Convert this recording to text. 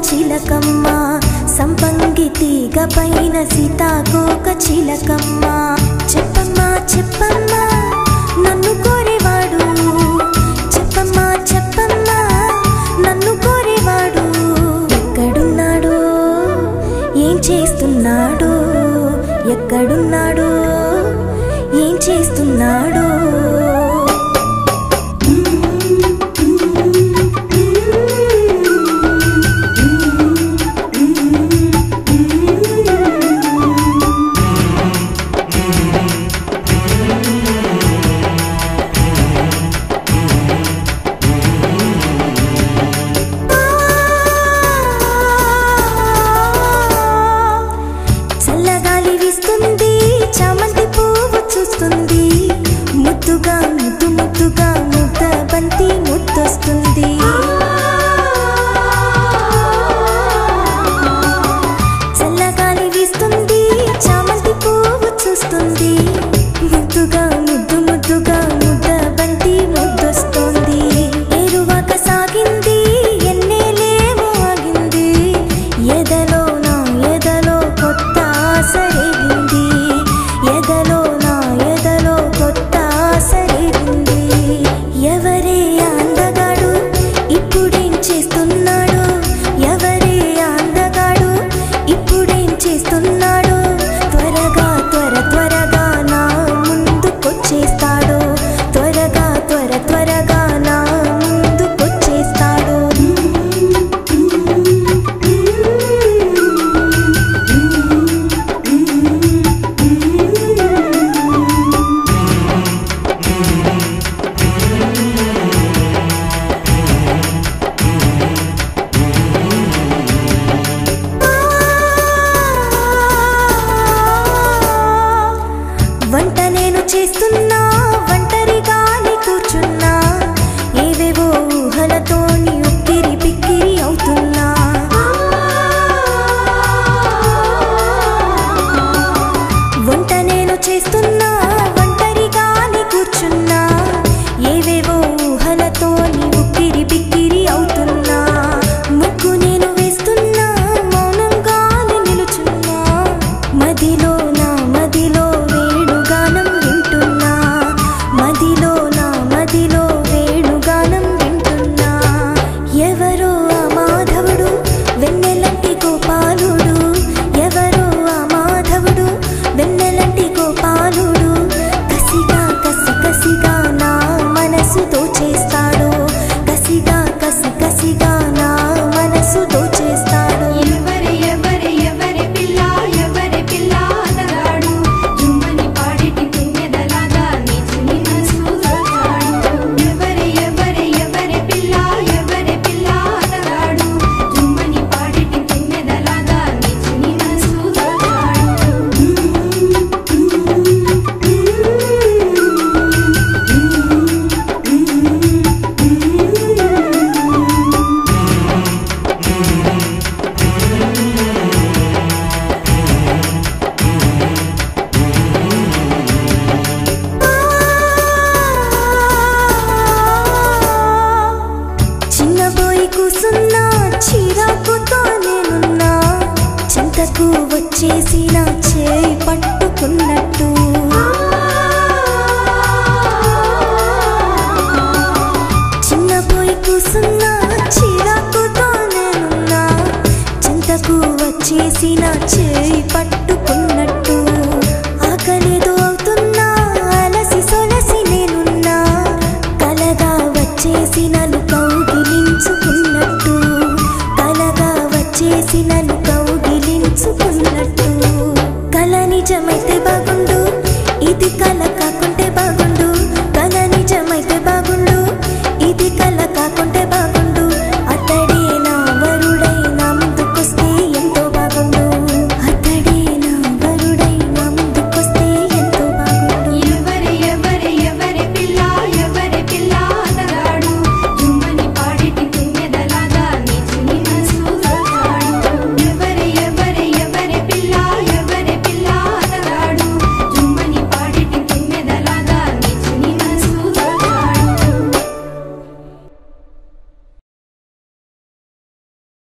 చిలకమ్మ సంపంగి తీగ పైన సీతాకోక చిలకమ్మ చెప్పమ్మా చెప్పమ్మా నన్ను కోరేవాడు చెప్పమ్మా చెప్పమ్మా నన్ను కోరేవాడు ఎక్కడున్నాడు ఏం చేస్తున్నాడు ఎక్కడున్నాడు ఏం చేస్తున్నాడు చామంతి పువ్వు చూస్తుంది ముద్దుగా ముద్దు ముద్దుగా ముద్ద బంతి ముద్దొస్తుంది చల్లగాలి వీస్తుంది చామంతి పువ్వు చూస్తుంది ముద్దుగా ముద్దు ముద్దుగా ముద్ద బంతి ముద్దొస్తుంది ఏరువాక సాగింది ఎన్నేలేమో ఆగింది ఎదలో నా ఎదలో కొత్త ఆశ రేగింది ఎదలో నా ఎదలో కొత్త ఆశ రేగింది ఎవరే అందగాడు ఇప్పుడేం చేస్తున్నాడు ఎవరే అందగాడు ఇప్పుడేం చేస్తున్నాడు త్వరగా త్వరగా నా ముందుకొచ్చేస్తాడు త్వరగా త్వరగా నా ముందుకొచ్చేస్తాడు వంట నేను చేస్తున్నా ఒంటరిగానే కూర్చున్నా ఏవేవో ఊహలతోని ఉక్కిరి బిక్కిరి అవుతున్నా వంట నేను చేస్తున్నా ఒంటరిగానే కూర్చున్నా ఏవేవో ఊహలతోని ఉక్కిరి బిక్కిరి అవుతున్నా ముగ్గు నేను వేస్తున్నా మౌనంగానే నిలుచున్నా మదిలో నా మదిలో వేణుగానం వింటున్నా మదిలో నా మదిలో వేణుగానం వింటున్నా ఎవరో ఆ మాధవుడు వెన్నెలంటి గోపాలుడు ఎవరో ఆ మాధవుడు వెన్నెలంటి గోపాలుడు కసిగా కసిగా నా మనసు దోచేస్తాడు కసిగా కసిగా నా మనసు దోచేస్తాడు చిన్నబోయి కూసున్నా చిరాకుతో నేనున్నా చింతకు వచ్చేసి నా చేయి పట్టుకున్నట్టు చిన్నబోయి కూసున్నా చిరాకుతో నేనున్నా చింతకు వచ్చేసి నా చేయి పట్టుకున్నట్టు ఆకలేదో అవుతున్నా అలసి సొలసి నేనున్నా కలగా వచ్చేసి నన్ను కౌగిలించుకున్నట్టు కలగా వచ్చేసి నన్ను కౌగిలించుకున్నట్టు కల నిజమైతే బాగుండు ఇది కల